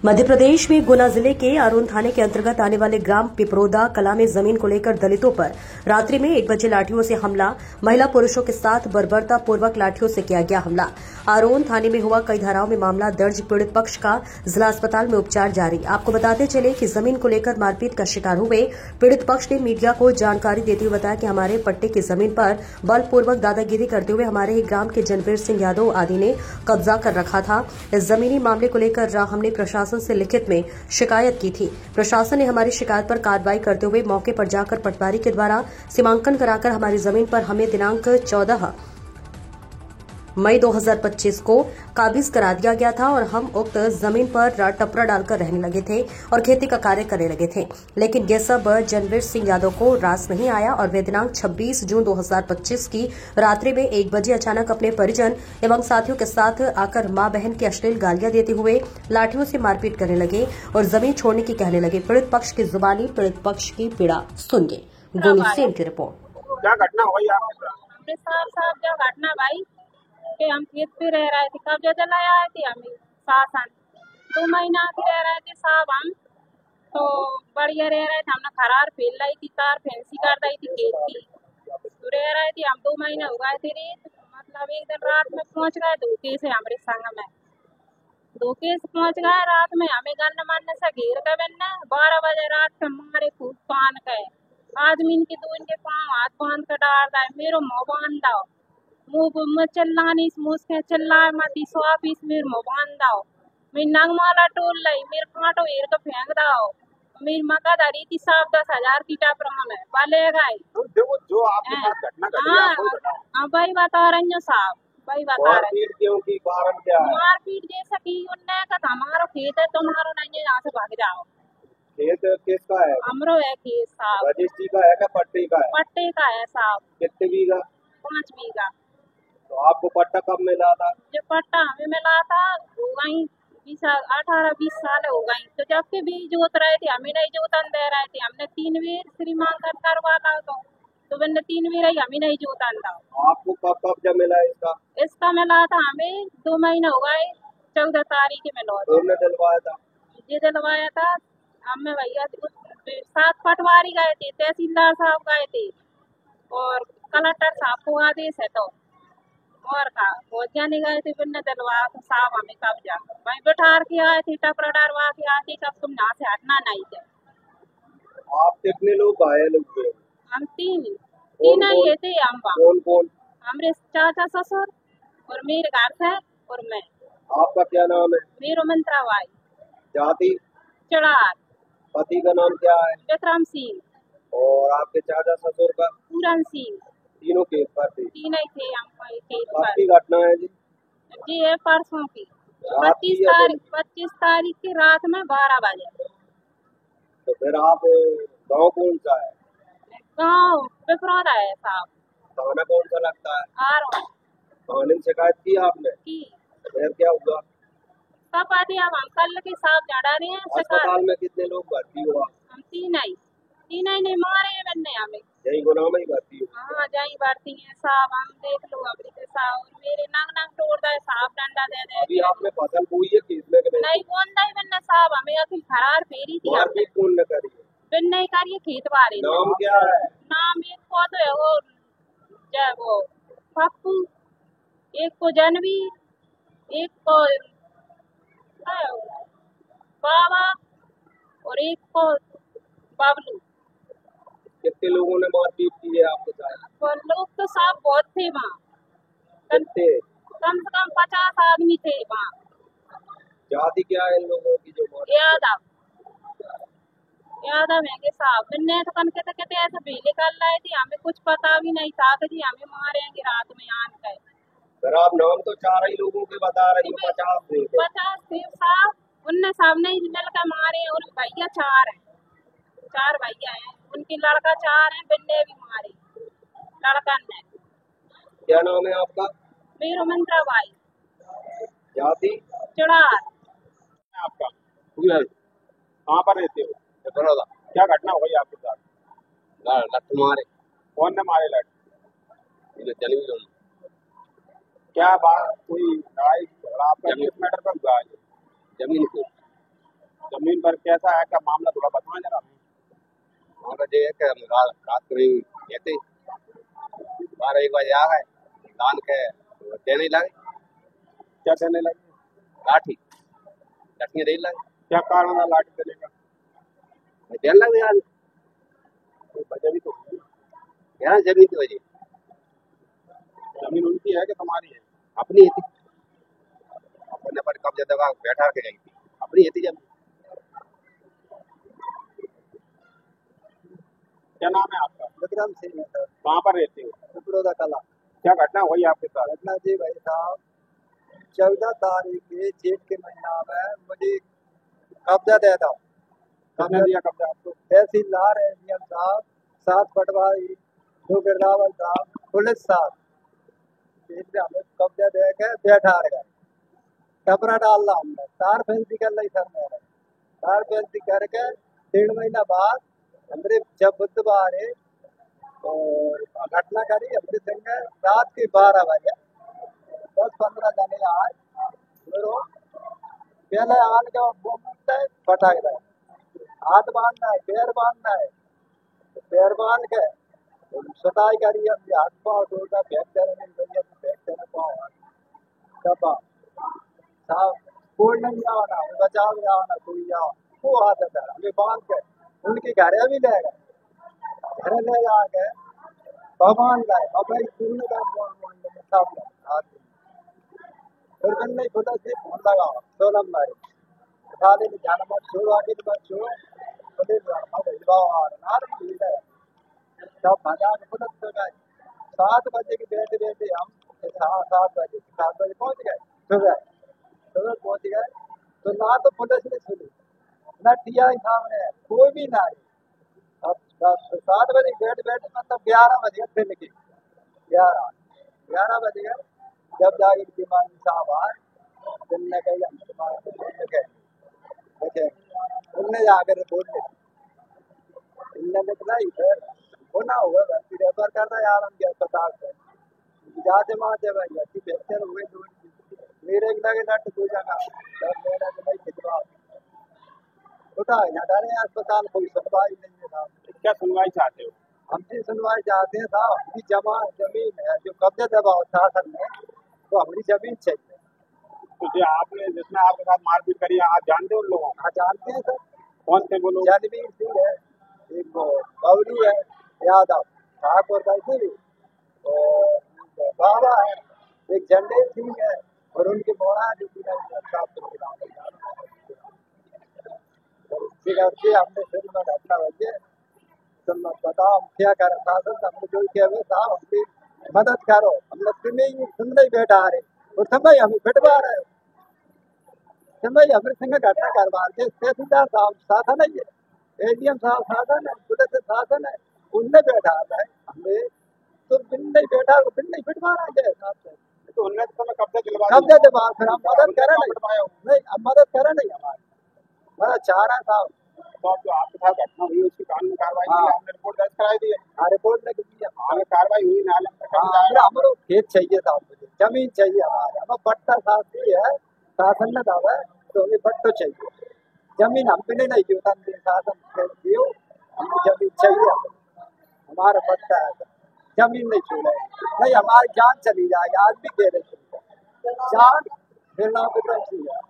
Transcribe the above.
मध्य प्रदेश में गुना जिले के आरोन थाने के अंतर्गत आने वाले ग्राम पिपरोदा कला में जमीन को लेकर दलितों पर रात्रि में 1 बजे लाठियों से हमला, महिला पुरुषों के साथ बर्बरतापूर्वक लाठियों से किया गया हमला। आरोन थाने में हुआ, कई धाराओं में मामला दर्ज। पीड़ित पक्ष का जिला अस्पताल में उपचार जारी। आपको बताते चले कि जमीन को लेकर मारपीट का शिकार हुए पीड़ित पक्ष ने मीडिया को जानकारी देते हुए बताया कि हमारे पट्टे की जमीन पर बलपूर्वक दादागिरी करते हुए हमारे ही ग्राम के जनवीर सिंह यादव आदि ने कब्जा कर रखा था। इस जमीनी मामले को लेकर हमने प्रशासन से लिखित में शिकायत की थी। प्रशासन ने हमारी शिकायत पर कार्रवाई करते हुए मौके पर जाकर पटवारी के द्वारा सीमांकन कराकर हमारी जमीन पर हमें दिनांक 14 मई 2025 को काबिज करा दिया गया था और हम उक्त जमीन पर टपरा डालकर रहने लगे थे और खेती का कार्य करने लगे थे। लेकिन ये सब जनवीर सिंह यादव को रास नहीं आया और वे दिनांक 26 जून 2025 की रात्रि में 1 बजे अचानक अपने परिजन एवं साथियों के साथ आकर मां बहन की अश्लील गालियां देते हुए लाठियों से मारपीट करने लगे और जमीन छोड़ने की कहने लगे। पीड़ित पक्ष की जुबानी पीड़ित पक्ष की पीड़ा सुनिए। गोलू सेन की रिपोर्ट। क्या घटना हुई आपके साथ? जो घटना भाई कि हम खेत पे रह रहे थे, कब्जा जलाया आए थे हमें शासन 2 महीना के रह रहे थे साहब। हम तो बढ़िया रह रहे थे, हमने खरार फेल रही थी, तार फेंसी कर रही थी खेत की, तो रह रहे थे हम 2 महीने हो गए थे रे। मतलब एक दिन रात में पहुंच गए धोखे से हमारे संग में, धोखे से पहुंच गए रात में, हमें गन्न मन से घेर कर 12 बजे रात के मारे खूब पान के आदमी के 2 इनके पाँव हाथ बांध कर डाल रहा है, मेरो मुँह बांध दो, मुँह चिल्लानी मुझके चिल्लाए मत ऑफिस मेरे मुँह बांध दो, मेरी नगमाला टोल लाई, मेरे कांटो हेर के फेंक दो, मेरी मका धरी थी साहब 10,000 की टापरा में वाले गए। जो आपके साथ घटना घटी हाँ भाई बता रही हूँ साहब, भाई बता रहे की कारण क्या है? मारपीट जैसा की उनने कहा हमारा खेत है तुम्हारा नहीं है, यहाँ से भाग जाओ। खेत किसका है? हमरो है खेत साहब। रजिस्ट्री का है क्या पट्टे का है? पट्टे का है साहब। कितने बीघा? 5 बीघा। तो आपको पट्टा कब मिला था? जो पट्टा हमें मिला था हो गई 18-20 साल हो गई, तो जबकि भी जोत रहे थे हमें नहीं जोतन दे रहे थे। हमने 3 बार श्रीमांकन करवा था तो मैंने 3 बार ही हमें नहीं जोतन था। आपको कब कब्जा मिला इसका? इसका मिला था हमें 2 महीने हो गए, 14 तारीख में मिला। दिलवाया था? ये दिलवाया था हमें भैया 7 पटवारी गए थे, तहसीलदार साहब गए थे और कलेक्टर साहब को आदेश है तो और का फौजिया नहीं गए थे, फिर दिलवाया तो साहब हमें कब्जा वहीं बैठा के आए थे, टपरा डरवा के आए थे, कब तुम यहाँ से हटना नहीं थे। आप कितने लोग घायल हुए? हम 3 ही थे। हम कौन कौन? हमारे चाचा ससुर और मेरे घर से और मैं। आपका क्या नाम है? मेरो मंत्रा भाई। जाति? चढ़ार। पति का नाम क्या है? विक्रम सिंह। और आपके चाचा ससुर का? पूरन सिंह। तीनों खेत पर थे? 3 ही थे हम खेत पर। आपकी घटना है जी? जी है परसों की 25 तारीख की रात में 12 बजे। तो फिर आप गांव कौन सा है? गाँव पिपरोदा है साहब। थाना कौन सा लगता है? आरोन। थाने में शिकायत की आपने? की। फिर क्या हुआ? सब आदि अब हम कल के साथ चढ़ा रहे हैं। अस्पताल में कितने लोग भर्ती हुआ? हम 3 ही नहीं मारे हैं मैंने हमें। यही गुना में ही भर्ती हो? हाँ यही भर्ती है साहब, हम देख लो अभी के साहब मेरे नंग तोड़ दे साहब, डंडा दे दे। अभी आपने फसल बोई है खेत में? नहीं कौन नहीं मैंने साहब, हमें अखिल खरार फेरी थी। मारपीट कौन न करी? फिर नहीं करिए खेत बारे। नाम क्या है? नाम एक को तो है वो पप्पू, एक को जनवी, एक को बाबा और एक को बबलू। कितने लोगों ने मारपीट की है आपके साथ? लोग तो साहब बहुत थे वहाँ, कम से कम 50 आदमी थे वहाँ। जाति क्या है इन लोगों की जो? यादव है साहब। मैंने तो कहते ऐसे भेले कर रहे थे, हमें कुछ पता भी नहीं था कि जी हमें मारेंगे रात में आन के। फिर आप नाम तो 4 ही लोगों के बता रही हो? 50 थे साहब, उनने सामने ही मिलकर मारे और भैया 4 हैं, 4 भैया हैं, उनकी लड़का 4 हैं, बिन्ने भी मारे लड़का ने। क्या नाम है आपका? मेरो मंत्रा भाई। जाति? चढ़ार। आपका कहाँ पर रहते हो? बड़ौदा। क्या घटना हुई आपके साथ? लट्टू मारे। कौन ने मारे लट्टू? क्या बात कोई लड़ाई आपका किस मैटर पर हुआ है? जमीन को। पर कैसा है, क्या मामला थोड़ा बताना जरा हमें। हमारा जो है कि हम रात को ही कहते 12-1 बजे आ गए दान के देने लगे। क्या देने लगे? लाठी लठियाँ देने लगे। क्या कारण था लाठी देने का? देने लगे यार कोई वजह भी तो होगी। यार जमीन की वजह जमीन उनकी है कि तुम्हारी है? अपनी थी, अपने पर कब्जा दबा बैठा के गई थी, अपनी थी जमीन। क्या नाम है आपका? विक्रम सिंह है सर, कहाँ पर रहते हो? पिपरोदा कला। क्या घटना हुई आपके साथ? घटना जी भाई साहब, 14 तारीख के जेठ के महीना में मुझे कब्जा दे दो। किसने दिया कब्जा आपको? तहसीलदार एडीएम साहब, 7 पटवारी, 2 गिरदावर साहब, पुलिस साहब, इसने हमें कब्जा दे के बैठा गए। टपरा डालना हमने, तार फेंसी कर ली सर मेरे। तार फेंसी करके 1.5 महीना बाद हमने जब बुधवार है और घटना करी हमने संग रात के 12 बजे 10-15 जने आए। पहले आन के मुंह पटाख रहे, हाथ बांधना है, पैर बांधना है, पैर बांध के सताई करी हम हाथ पाँव टूटा फ्रैक्चर फ्रैक्चर पाँव दबा साहब कोई नहीं आना बचाव आना कोई आओ वो हाथ है हमें बांध के उनके घरे भी ले गए। घर ले जाके भगवान लाए बाबा फिर नहीं खुदा से फोन लगाओ 16 मारी उठा दे जाना मत छोड़ो आगे तो मत छोड़ो पुलिस भिजवाओ और नार ठीक है सब भगा के पुलिस पे गए। 7 बजे के बैठे हम 7 बजे पहुंच गए। सुबह पहुंच गए तो ना तो पुलिस ने सुनी ना टीआई सामने कोई भी ना आई। अब 7 बजे बैठे मतलब 11 बजे फिर निकली 11 बजे जब जाके दीवानी साहब आए उनने कही हम तुम्हारे देखे उनने जाकर रिपोर्ट लिखी इनने लिखलाई फिर होना हुआ भर्ती रेफर कर रहा यार हम अस्पताल से जाते मारते भाई अच्छी बेहतर हुए मेरे लगे नट दो जगह तब मेरा तो भाई खिंचवा उठा डरे अस्पताल कोई सुनवाई नहीं है साहब। क्या सुनवाई चाहते हो? हमसे सुनवाई चाहते हैं साहब हमारी जमीन है जो कब्जा दबाओ शासन में तो हमारी जमीन चाहिए। तो जो आपने जिसने आपके साथ मारपीट करी है आप जानते हो उन लोगों को? हाँ जानते हैं सर। कौन थे वो लोग? जनवीर सिंह है, एक वो गौरी है यादव ठाकुर भाई और बाबा है, एक झंडे सिंह है और उनके मोड़ा जो हमने फिर में घटना बजे तुम बताओ क्या कर शासन हमने जो किया हुआ साहब हमकी मदद करो हम लोग तुम्हें सुन नहीं बैठा रहे और समय हमें बिठवा रहे हो समय हमारे संग घटना करवा रहे तहसीलदार साहब शासन है ये एडीएम साहब शासन है पुलिस शासन है उनने बैठा है हमें तो बिन नहीं बैठा बिन नहीं बिठवा रहे हैं साहब से तो उनने तो मैं कब्जा दिलवा कब्जा दिलवा फिर हम मदद करें नहीं हम मदद करें नहीं हमारे हमारा चाह रहा साहब। तो जो आपके साथ घटना हुई उसकी कानूनी कार्रवाई के लिए आपने रिपोर्ट दर्ज कराई दी है? हाँ रिपोर्ट ने की है। आगे कार्रवाई हुई ना हमारे खेत चाहिए साहब मुझे जमीन चाहिए हमारे हमें पट्टा शास्त्री है शासन ने दावा है तो हमें पट्टो चाहिए जमीन हम भी नहीं होता शासन दियो हमें जमीन चाहिए हमारा पट्टा है जमीन नहीं छोड़े नहीं हमारी जान चली जाएगी आज भी कह रहे जान फिर नाम विक्रम सिंह है।